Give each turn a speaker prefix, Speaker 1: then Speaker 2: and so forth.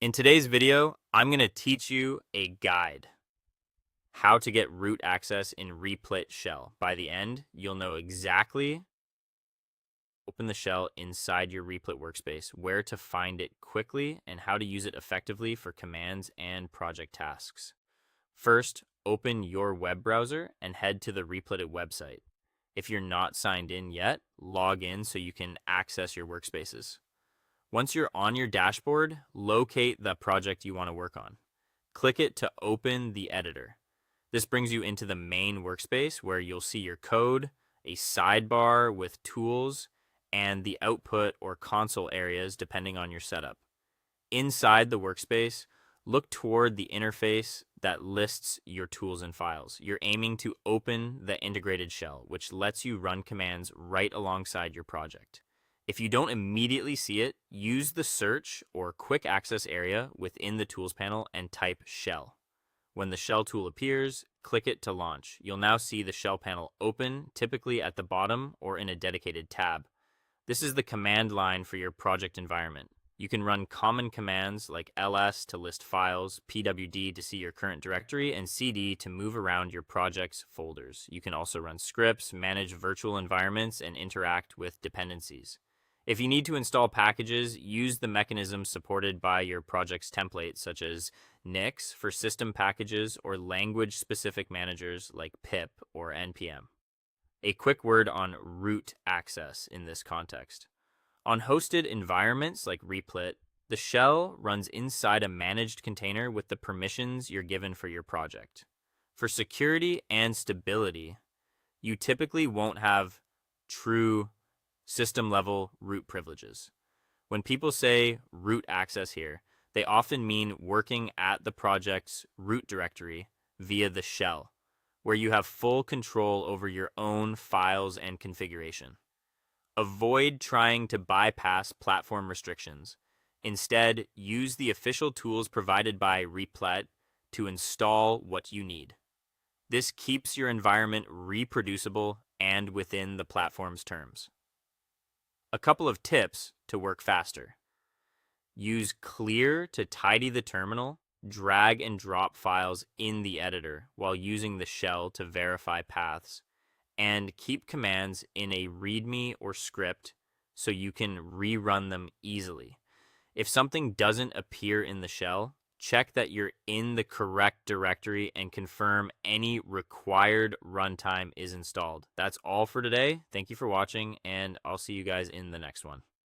Speaker 1: In today's video, I'm going to teach you a guide how to get root access in Replit Shell. By the end, you'll know exactly open the shell inside your Replit workspace, where to find it quickly, and how to use it effectively for commands and project tasks. First, open your web browser and head to the Replit website. If you're not signed in yet, log in so you can access your workspaces. Once you're on your dashboard, locate the project you want to work on. Click it to open the editor. This brings you into the main workspace where you'll see your code, a sidebar with tools, and the output or console areas depending on your setup. Inside the workspace, look toward the interface that lists your tools and files. You're aiming to open the integrated shell, which lets you run commands right alongside your project. If you don't immediately see it, use the search or quick access area within the tools panel and type shell. When the shell tool appears, click it to launch. You'll now see the shell panel open, typically at the bottom or in a dedicated tab. This is the command line for your project environment. You can run common commands like ls to list files, pwd to see your current directory, and cd to move around your project's folders. You can also run scripts, manage virtual environments, and interact with dependencies. If you need to install packages, use the mechanisms supported by your project's template, such as Nix for system packages or language-specific managers like pip or npm. A quick word on root access in this context. On hosted environments like Replit, the shell runs inside a managed container with the permissions you're given for your project. For security and stability, you typically won't have true system-level root privileges. When people say root access here, they often mean working at the project's root directory via the shell, where you have full control over your own files and configuration. Avoid trying to bypass platform restrictions. Instead, use the official tools provided by Replit to install what you need. This keeps your environment reproducible and within the platform's terms. A couple of tips to work faster. Use clear to tidy the terminal. Drag and drop files in the editor while using the shell to verify paths. And keep commands in a README or script so you can rerun them easily. If something doesn't appear in the shell, check that you're in the correct directory and confirm any required runtime is installed. That's all for today. Thank you for watching, and I'll see you guys in the next one.